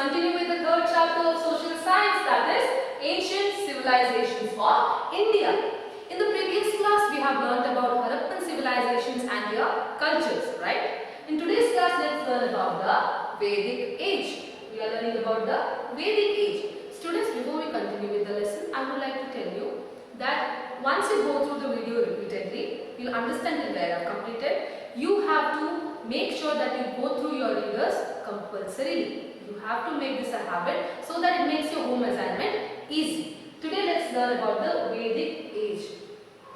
continue with the third chapter of social science, that is ancient civilizations of India. In the previous class, we have learnt about Harappan civilizations and their cultures, right? In today's class, let's learn about the Vedic age. We are learning about the Vedic age. Students, before we continue with the lesson, I would like to tell you that once you go through the video repeatedly, you will understand till where I have completed. You have to make sure that you go through your readers compulsorily. You have to make this a habit so that it makes your home assignment easy. Today let's learn about the Vedic age.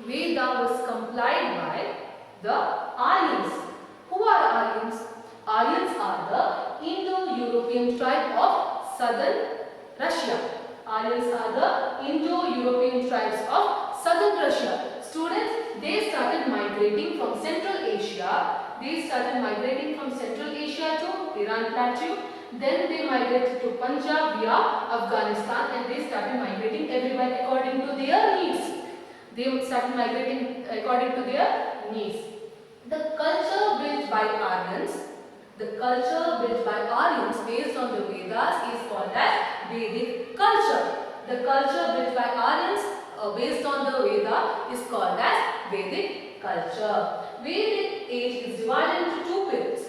Veda was complied by the Aryans. Who are Aryans? Aryans are the Indo-European tribe of southern Russia. Aryans are the Indo-European tribes of southern Russia. Students, they started migrating from Central Asia. They started migrating from Central Asia to Iran Plateau. Then they migrated to Punjab via Afghanistan, and they started migrating everywhere according to their needs. They started migrating according to their needs. The culture built by Aryans, based on the Vedas is called as Vedic culture. The culture built by Aryans based on the Veda is called as Vedic culture. Vedic age is divided into two periods.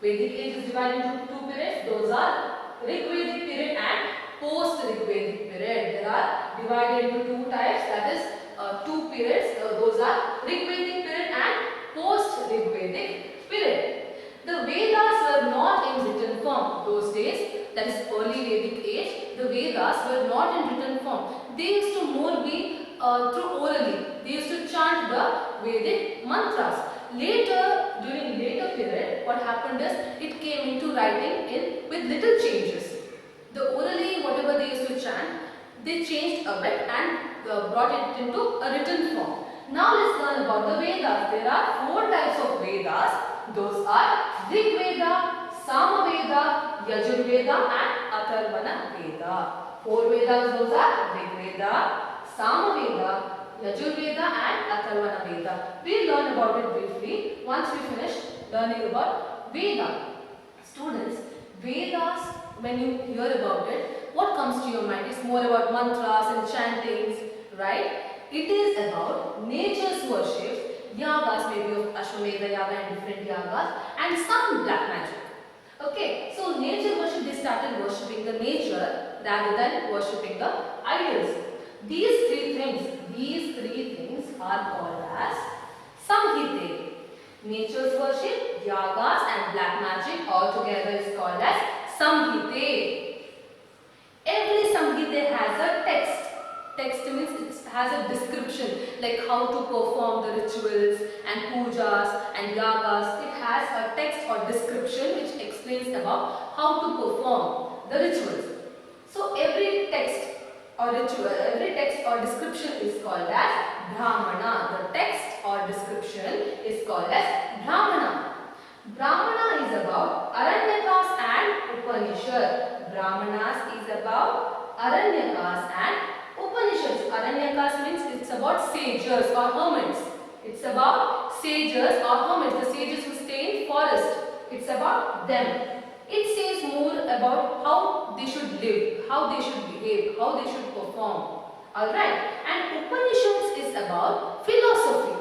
Vedic age is divided into two periods. Those are Rigvedic period and post-Rigvedic period. They are divided into two types, that is two periods. Those are Rigvedic period and post-Rigvedic period. The Vedas were not in written form those days, that is early Vedic age. The Vedas were not in written form. They used to more be through orally. They used to chant the Vedic mantras. Later, during later period, what happened is it came into writing with little changes. The orally, whatever they used to chant, they changed a bit and brought it into a written form. Now let's learn about the Vedas. There are four types of Vedas. Those are Rig Veda, Sama Veda, Yajur Veda and Atharvana Veda. Four Vedas, those are Rig Veda, Sama Veda, Yajur Veda and Atharvana Veda. We'll learn about it briefly once we finish learning about Veda. Students, Vedas, when you hear about it, what comes to your mind? It's more about mantras and chantings, right? It is about nature's worship, yagas, maybe of Ashwamedha yaga and different yagas, and some black magic. Okay, so nature worship, they started worshipping the nature rather than worshipping the idols. These three things are called as Samhite. Nature's worship, yagas and black magic all together is called as Samhite. Every Samhite has a text. Text means it has a description, like how to perform the rituals and pujas and yagas. It has a text or description which explains about how to perform the rituals. So every text or ritual, every text or description is called as Brahmana. The text or description is called as Brahmana. Brahmana is about Aranyakas and Upanishads. Brahmanas is about Aranyakas and Upanishads. Aranyakas means it's about sages or hermits. It's about sages or hermits, the sages who stay in forest. It's about them. It says more about how they should live, how they should behave, how they should perform. Alright. And Upanishads is about philosophy.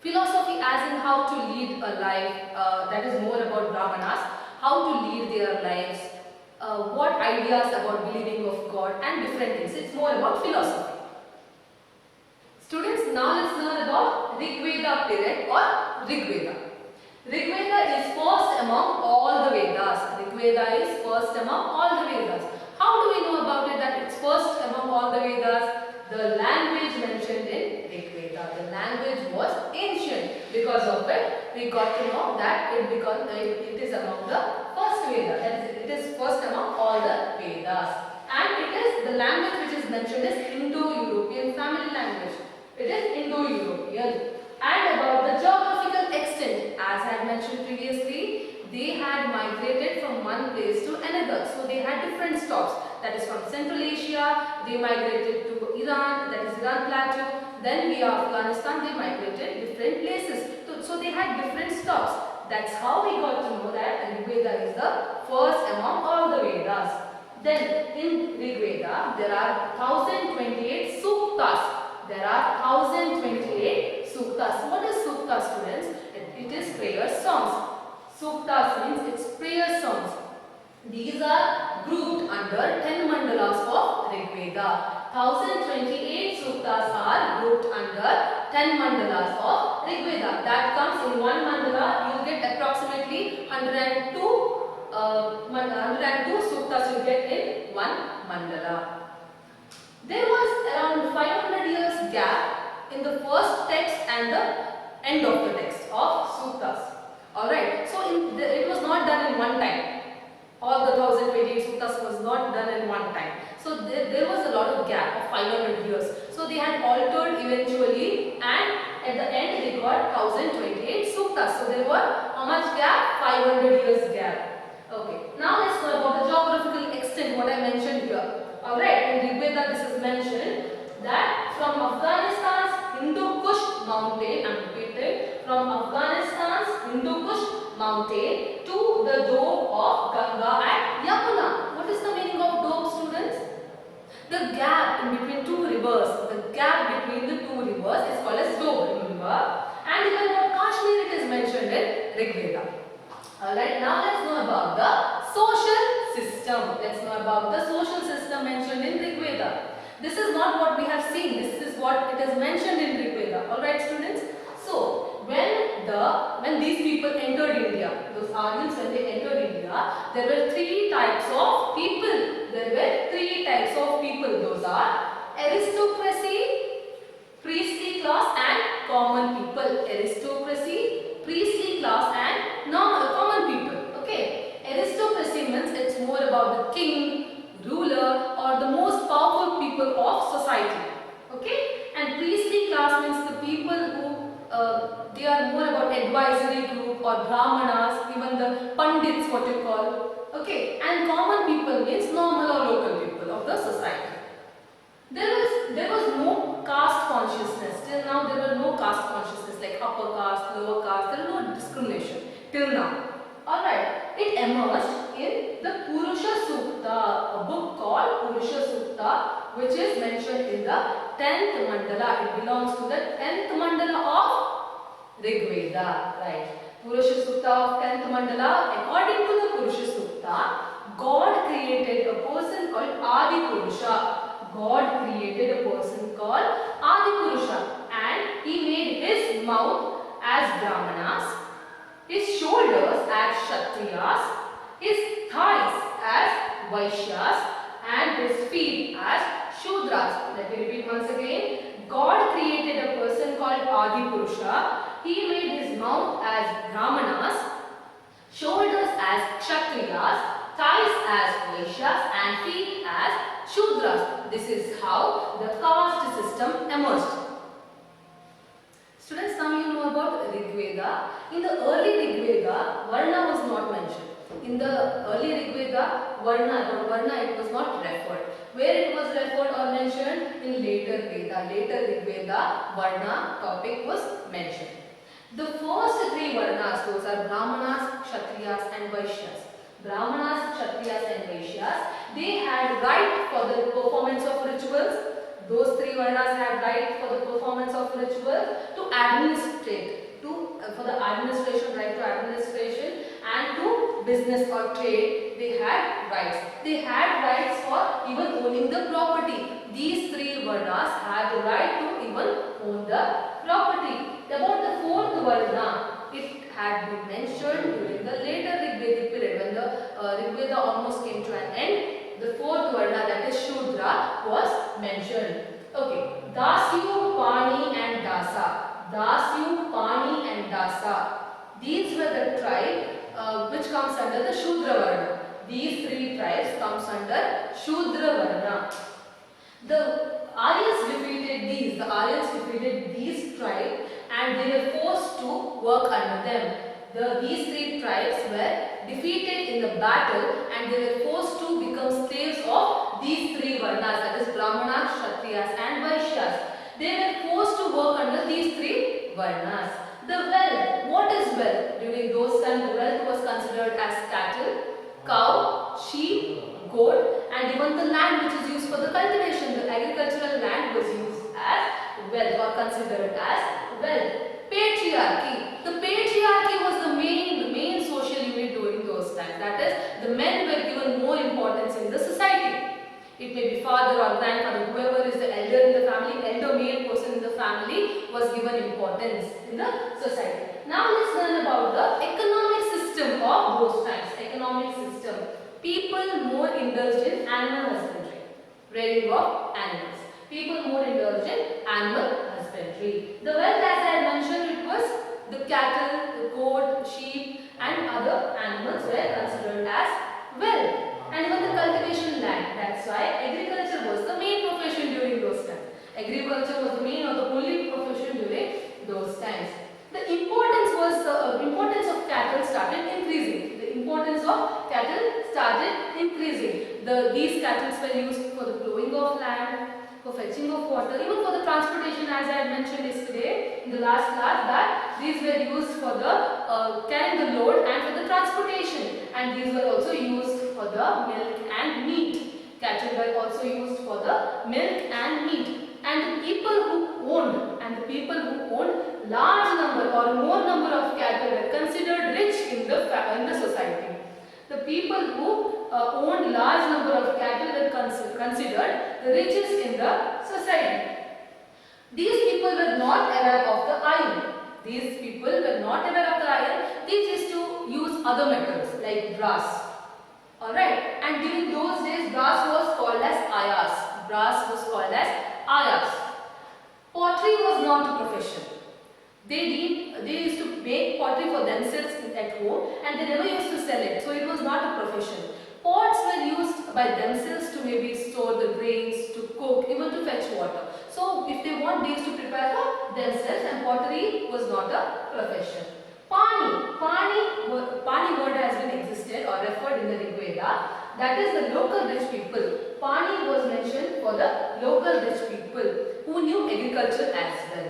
Philosophy as in how to lead a life, that is more about Brahmanas, how to lead their lives, what ideas about believing of God and different things. It's more about philosophy. Students, now let's learn about Rigveda period or Rigveda. Rigveda is first among all the Vedas. Rigveda is first among all the Vedas. How do we know about it that it's first among all the Vedas? The language mentioned in Rigveda. The language was ancient. Because of it, we got to know that it is among the first Veda. That is, it is first among all the Vedas. And it is the language which is mentioned is Indo-European family language. It is Indo-European. And about the geographical extent, as I had mentioned previously, they had migrated from one place to another. So they had different stops. That is from Central Asia, they migrated to Iran, that is Iran Plateau. Then via Afghanistan, they migrated different places. So they had different stops. That's how we got to know that Rigveda is the first among all the Vedas. Then in Rig Veda there are 1028 suktas. There are 1028 suktas. What is sukta, students? It is prayer songs. Suktas means it's prayer songs. These are grouped under 10 mandalas of Rig Veda. 1028 suktas are grouped under 10 mandalas of Rig Veda. That comes in one mandala. You will get approximately 102 suktas you get in one mandala. There was around 500 years gap in the first text and the end of the text of suktas. Alright, so it was not done in one time. All the 1028 suktas was not done in one time. So there was a lot of gap of 500 years. So they had altered eventually, and at the end they got 1028 suktas. So there were how much gap? 500 years gap. Okay, now let's know about the geographical extent, what I mentioned here. Alright, in Rig Veda this is mentioned that from Afghanistan's Hindu Kush mountain, I'm repeating, from Afghanistan's Hindu Kush mountain to the dome of Ganga and Yamuna. What is the meaning of dome, students? The gap in between two rivers, the gap between the two rivers is called as dome, remember? And even about Kashmir it is mentioned in Rig Veda. Alright, now let's know about the social system. Let's know about the social system mentioned in Rig Veda. This is not what we have seen, this is what it is mentioned in Rig Veda. Alright, students? So, when these people entered India, those Aryans, when they entered India, there were three types of people. There were three types of people. Those are aristocracy, priestly class and common people. Aristocracy, priestly class and common people. Okay. Aristocracy means it's more about the king, ruler or the most powerful people of society. Okay. And priestly class means the people who they are more about advisory group or brahmanas, even the pandits what you call. Okay. And common people means normal or local people of the society. There was no caste consciousness. Till now there were no caste consciousness like upper caste, lower caste. There was no discrimination till now. Alright, it emerged in the Purusha Sukta, a book called Purusha Sukta, which is mentioned in the 10th mandala. It belongs to the 10th mandala of Rig Veda. Right. Purusha Sukta of 10th mandala. According to the Purusha Sukta, God created a person called Adi Purusha. God created a person called Adi Purusha, and he made his mouth as Brahmanas, his shoulders as Kshatriyas, his thighs as Vaishyas, and his feet as Shudras. Let me repeat once again. God created a person called Adi Purusha. He made his mouth as Brahmanas, shoulders as Kshatriyas, thighs as Vaishyas, and feet as Shudras. This is how the caste system emerged. Students, now you know about Rig Veda. In the early Rig Veda, Varna was not mentioned. In the early Rig Veda, Varna it was not referred. Where it was referred or mentioned? In later Veda. Later Rig Veda, Varna topic was mentioned. The first three Varnas, those are Brahmanas, Kshatriyas and Vaishyas. Brahmanas, Kshatriyas and Vaishyas, they had right for the performance of rituals. Those three Varnas had right for the performance of rituals, to administrate, for the administration, right to administration, and to business or trade. They had rights. They had rights for even owning the property. These three Varnas had the right to even own the property. About the fourth Varna, it had been mentioned during the later Rig Vedic period, when the Rig Veda almost came to an end. The fourth Varna, that is Shudra, was mentioned. Okay, Dasyu, Pani and Dasa. Dasyu, Pani and Dasa. These were the tribe which comes under the Shudra Varna. These three tribes comes under Shudra Varna. The Aryans defeated these tribes and they were forced to work under them. These three tribes were defeated in the battle and they were forced to become slaves of these three Varnas, that is Brahmanas, Kshatriyas and Vaishyas. They were forced to work under these three Varnas. The wealth, what is wealth? During those times the wealth was considered as cattle, cow, sheep, goat and and even the land which is used for the cultivation, the agricultural land was used as wealth or considered as wealth. Patriarchy. The patriarchy was the main social unit during those times. That is, the men were given more importance in the society. It may be father or grandfather, whoever is the elder in the family, elder male person in the family was given importance in the society. Now let's learn about the economic system of those times. Economic system. People more indulged in animal husbandry, rearing of animals. People more indulged in animal husbandry. The wealth, as I mentioned, it was the cattle, the goat, sheep and other animals were considered as wealth. And even the cultivation land. That's why agriculture was the main profession during those times. Agriculture was the main or the only profession during those times. The importance of cattle started increasing. The importance of cattle started increasing. These cattle were used for the plowing of land, for fetching of water, even for the transportation, as I had mentioned yesterday in the last class, that these were used for the carrying the load and for the transportation, and these were also used for the milk and meat. Cattle were also used for the milk and meat. And the people who owned large number or more number of cattle were considered rich in the society. The people who owned large number of cattle were considered the richest in the society. These people were not aware of the iron. These people were not aware of the iron. They used to use other metals like brass. Alright, and during those days brass was called as ayas. Brass was called as ayas. Pottery was not a profession. They used to make pottery for themselves at home and they never used to sell it. So it was not a profession. Pots were used by themselves to maybe store the grains, to cook, even to fetch water. So if they want, they used to prepare for themselves, and pottery was not a profession. Pani word has been existed or referred in the Rig Veda. That is the local rich people. Pani was mentioned for the local rich people who knew agriculture as well.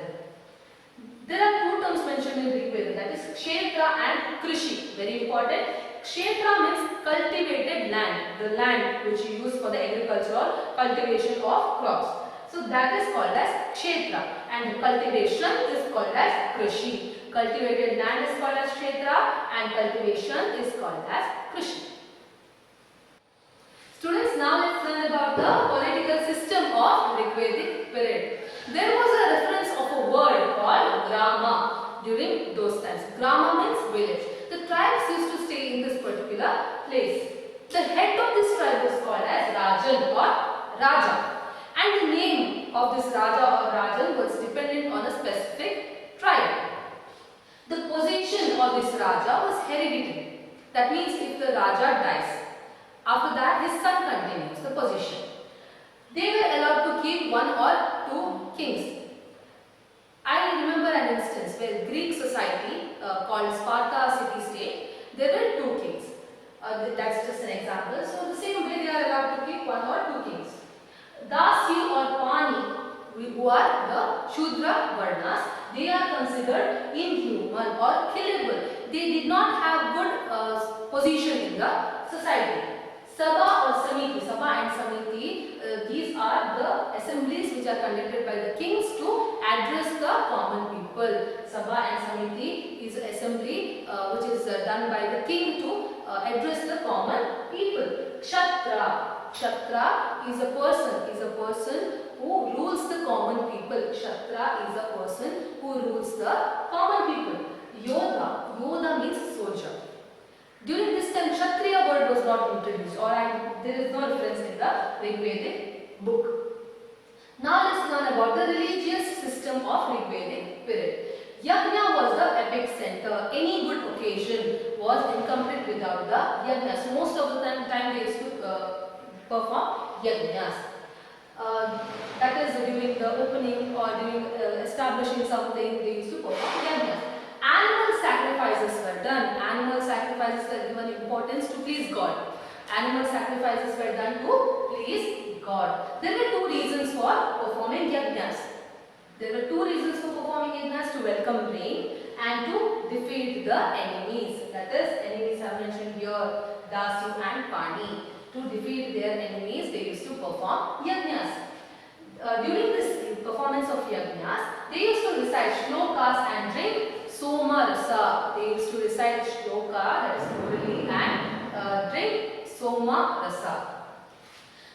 There are two terms mentioned in Rig Veda, that is Kshetra and Krishi. Very important. Kshetra means cultivated land, the land which you use for the agriculture or cultivation of crops. So that is called as Kshetra, and cultivation is called as Krishi. Cultivated land is called as Kshetra and cultivation is called as Krishi. Students, now let's learn about the political system of Rigvedic period. There was a reference of a word called Grama during those times. Grama means village. The tribes used to stay in this particular place. The head of this tribe was called as Rajan or Raja. And the name of this Raja or Rajan was dependent on a specific tribe. The position of this Raja was hereditary. That means if the Raja dies, after that his son continues the position. They were allowed to keep one or two kings. I remember an instance where Greek society called Sparta city-state, there were two kings. That's just an example. So the same way they are allowed to keep one or two kings. Dasyu or Pani, who are the Shudra Varnas, they are considered inhuman or killable. They did not have good position in the society. Sabha or Samiti, Sabha and Samiti, these are the assemblies which are conducted by the kings to address the common people. Sabha and Samiti is an assembly which is done by the king to address the common people. Kshatriya, Kshatriya is a person who rules the common people. Kshatriya is a person who rules the common people. Yodha, Yodha means soldier. During this time, Kshatriya word was not introduced, or there is no reference in the Rigvedic book. Now let's learn about the religious system of Rigvedic period. Yajna was the epic center. Any good occasion was incomplete without the yajnas. Most of the time they used to perform yajnas. That is during the opening or during establishing something, they used to perform yajnas. Animal sacrifices were done. Animal sacrifices were given importance to please God. Animal sacrifices were done to please God. There were two reasons for performing yajnas. There were two reasons for performing yajnas: to welcome rain and to defeat the enemies. That is, enemies are mentioned here, Dasyu and Pani. To defeat their enemies, they used to perform yajnas. During this performance of yajnas, they used to recite shlokas and drink soma rasa. They used to recite shloka, that is orally, and drink soma rasa.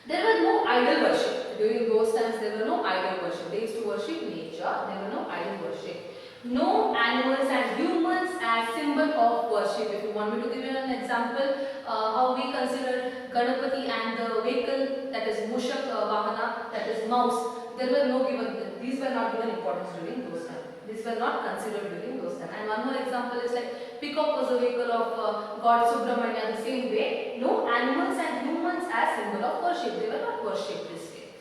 There was no idol worship. During those times, there were no idol worship. They used to worship nature. There were no idol worship. No animals and humans as symbol of worship. If you want me to give you an example, how we consider Ganapati and the vehicle, that is Mushak Vahana, that is mouse. There were no given. These were not given importance during those times. These were not considered during those times. And one more example is like peacock was a vehicle of God Subramanya. The same way, no animals and humans as symbol of worship. They were not worshipped this way.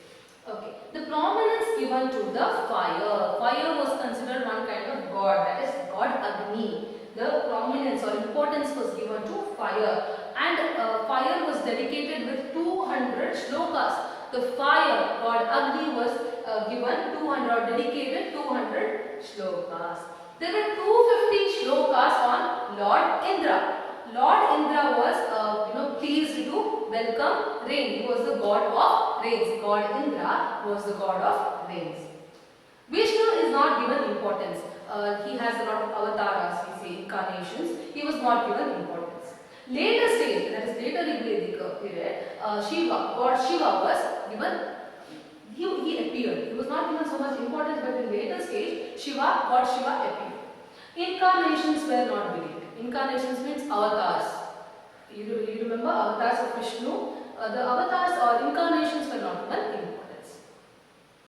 Okay. The prominence given to the fire. Fire was considered one kind of god, that is god Agni. The prominence or importance was given to fire, and fire was dedicated with 200 shlokas. The fire, god Agni, was given 200 or dedicated 200 shlokas. There were 250 shlokas on Lord Indra. Lord Indra was pleased to welcome rain. He was the god of rains. God Indra was the god of rains. Vishnu is not given importance. He has a lot of avatars, we say incarnations. He was not given importance. Later stage, that is later Vedic period, Shiva, god Shiva was given. He appeared. He was not given so much importance, but in later stage, god Shiva appeared. Incarnations were not believed. Incarnations means avatars. You remember avatars of Vishnu? The avatars or